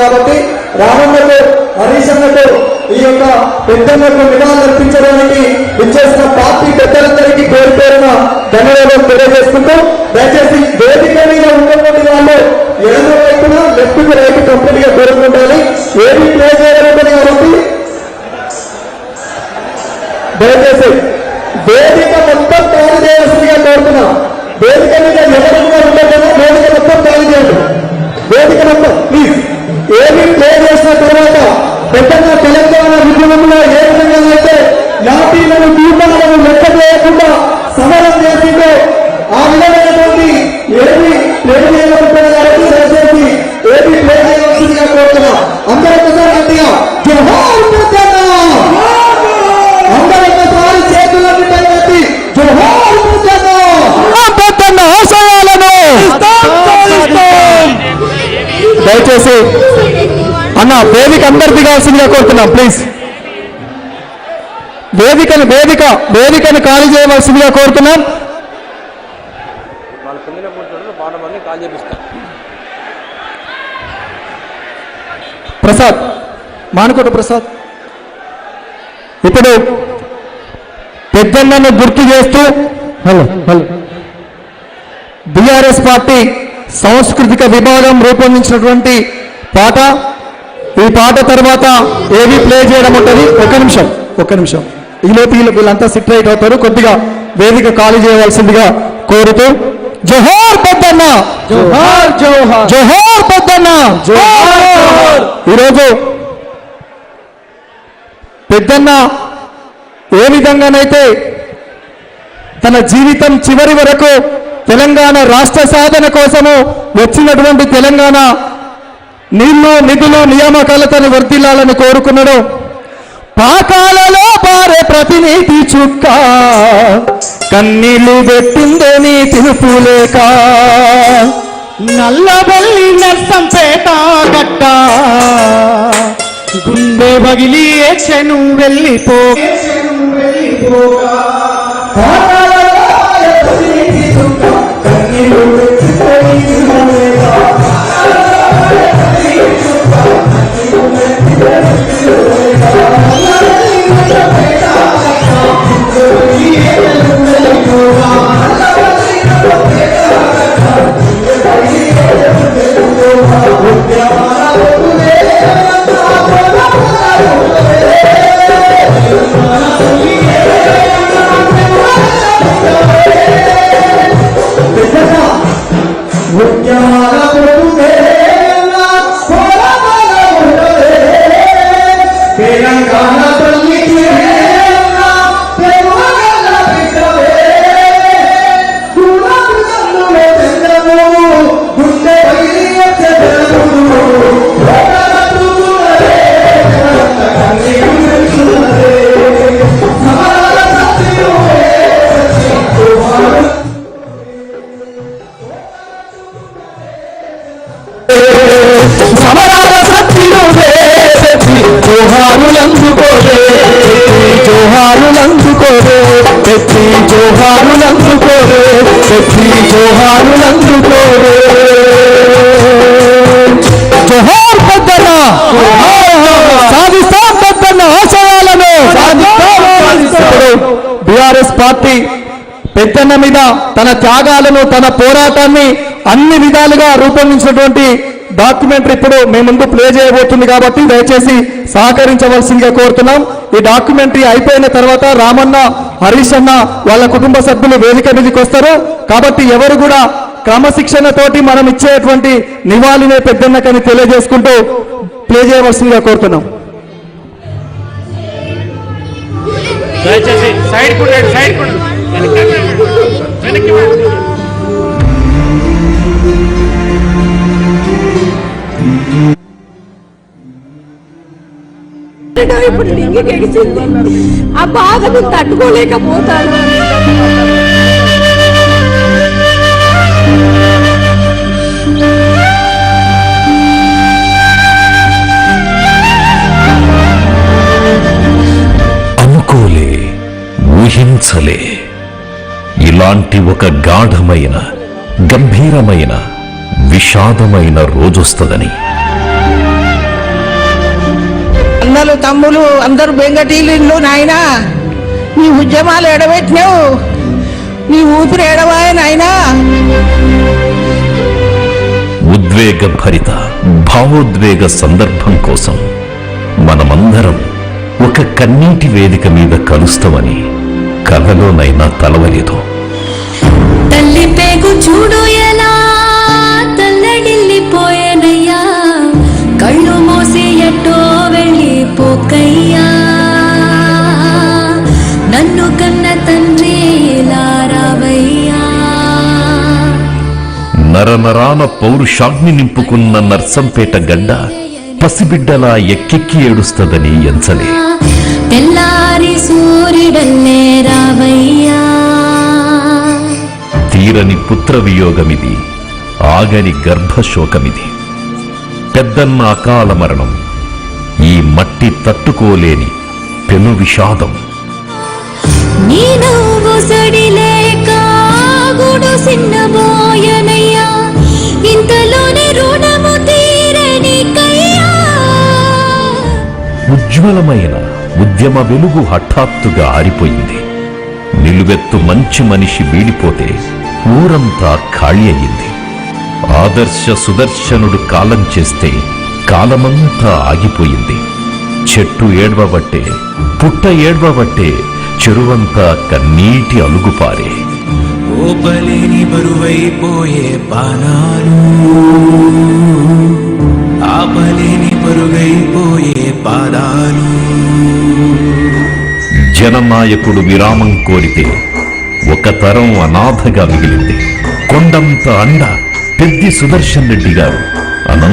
కాబట్టి రామన్నకు హరీశన్నకు ఈ యొక్క పెద్దలకు నివాళులు అర్పించడానికి ఇచ్చేసిన పార్టీ పెద్దలందరికీ పేరు పేరున ధన్యవాదాలు తెలియజేసుకుంటూ దయచేసి వేదిక మీద ఉన్నటువంటి వాళ్ళు ఎడమ వైపున లెఫ్ట్ కు రైట్ కంప్లీట్ గా దూరంగా ఉండాలి. ఏది ప్లే చేయాలంటే కాబట్టి దయచేసి వేదిక మొత్తం ఖాళీ చేయాల్సిందిగా కోరుతున్నాం. వేదిక మీద ఎవరైనా ఉండకుండా వేదిక మొత్తం ఖాళీ చేయండి. వేదిక మొత్తం ప్లీజ్. ఏమి ప్లే చేసిన తర్వాత పెద్దగా తెలంగాణ ఉద్యమంలో ఏ విధంగా అయితే లాఠీలను దీపాలను లెక్క చేయకుండా సమరం చేసిందో ఆ విధమైనటువంటి ఏమి ప్లే చేయాలనుకున్న కాబట్టి దయచేసి ఏమి ప్లే చేయాల్సిందిగా కోరుతున్నాం. అందరూ ఒకసారి గట్టిగా జోహార్ పెద్దన్న, అందరూ ఒకసారి చేతులను పెట్టి జోహార్ పెద్దన్న ఆశయాలను దయచేసి అన్న వేదిక అందరు దిగాల్సిందిగా కోరుతున్నాం. ప్లీజ్ వేదికను ఖాళీ చేయవలసిందిగా కోరుతున్నాం. ప్రసాద్ మానుకోట ప్రసాద్ ఇప్పుడు పెద్దన్నను గుర్తు చేస్తూ బీఆర్ఎస్ పార్టీ సాంస్కృతిక విభాగం రూపొందించినటువంటి పాట. ఈ పాట తర్వాత ఏవి ప్లే చేయడం ఉంటుంది. ఒక్క నిమిషం ఈలోపు వీళ్ళంతా సిట్ రైట్ అవుతారు. కొద్దిగా వేదిక ఖాళీ చేయవలసిందిగా కోరుతూ జోహార్ పెద్దన్న, జోహార్ జోహార్ జోహార్ పెద్దన్న, జోహార్. ఈరోజు పెద్దన్న ఏ విధంగానైతే తన జీవితం చివరి వరకు తెలంగాణ రాష్ట్ర సాధన కోసము వచ్చినటువంటి తెలంగాణ నీళ్లు నిధులు నియామకాలతో వర్ధిల్లాలని కోరుకున్నాడు. పాకాలలో పారే ప్రతినీతి చుక్క కన్నీళ్లు పెట్టిందే నీ తిరుపు లేక, నల్లబల్లి నర్సంపేట గట్ట గుండె బగిలి చెను వెళ్ళిపో జోహార్ పెద్దన్న, సాధిస్తాం పెద్దన్న ఆశయాలను. బీఆర్ఎస్ పార్టీ పెద్దన్న మీద తన త్యాగాలను తన పోరాటాన్ని అన్ని విధాలుగా రూపొందించినటువంటి డాక్యుమెంటరీ ఇప్పుడు మీ ముందు ప్లే చేయబోతుంది కాబట్టి దయచేసి సహకరించవలసిందిగా కోరుతున్నాం. ఈ డాక్యుమెంటరీ అయిపోయిన తర్వాత రామన్న, హరీష్ అన్న వాళ్ళ కుటుంబ సభ్యులు వేదిక మీదకి వస్తారు. కాబట్టి ఎవరు కూడా క్రమశిక్షణతోటి మనం ఇచ్చేటువంటి నివాళినే పెద్దన్నకని తెలియజేసుకుంటూ ప్లే చేయవలసిందిగా కోరుతున్నాం. దయచేసి సైడ్ కుండండి, సైడ్ వెనక్కి ఇప్పుడు లింగి గెలిచింది. ఆ బాధను తట్టుకోలేకపోతాను. అనుకోలే, ఊహించలే ఇలాంటి ఒక గాఢమైన, గంభీరమైన, విషాదమైన రోజొస్తుందని. అన్నలు తమ్ములు అందరూ బెంగటీలు. నాయనా నీ ఉద్యమాలు ఎడబెట్టినావు, నీ ఊపిరి ఎడవాయ నాయనా. ఉద్వేగ భరిత, భావోద్వేగ సందర్భం కోసం మనమందరం ఒక కన్నీటి వేదిక మీద కలుస్తామని కలలోనైనా తలవలేదు. తల్లి పేగు చూడు ఎలా తల్లడిల్లిపోయేనయ్యా, కళ్ళు మోసి ఎట్టో వెళ్ళిపోకయ్యా, నన్ను కన్న తండ్రి లారావయ్యా. నరనరాన పౌరుషాగ్ని నింపుకున్న నర్సంపేట గడ్డ పసిబిడ్డలా ఎక్కెక్కి ఏడుస్తదని ఎంచలే. తెల్లారి సూర్యుడల్లే రావయ్యా. తీరని పుత్ర వియోగమిది, ఆగని గర్భశోకమిది. పెద్దన్న అకాల మరణం, ఈ మట్టి తట్టుకోలేని పెను విషాదం. నీ నువ్వు సడిలేక గుడు సిన్నబోయనయ్యా, ఇంతలోనే రుణము తీరనికయ్యా. ఉజ్వలమైన ఉద్యమ వెలుగు హఠాత్తుగా ఆరిపోయింది. నిలువెత్తు మంచి మనిషి వీడిపోతే ఊరంతా ఖాళీ అయింది. ఆదర్శ సుదర్శనుడు కాలం చేస్తే కాలమంతా ఆగిపోయింది. చెట్టు ఏడ్వబట్టే, పుట్ట ఏడ్వబట్టే చెరువంతా కన్నీటి అలుగుపారే. ఓపలేని బరువైపోయే బాణాలు, ఆపలేని పరుగైపోయే పాదాలు. జననాయకుడు విరామం కోరితే ఒక తరం అనాథగా మిగిలింది. కొండంత అండ పెద్ది సుదర్శన్ రెడ్డి గారు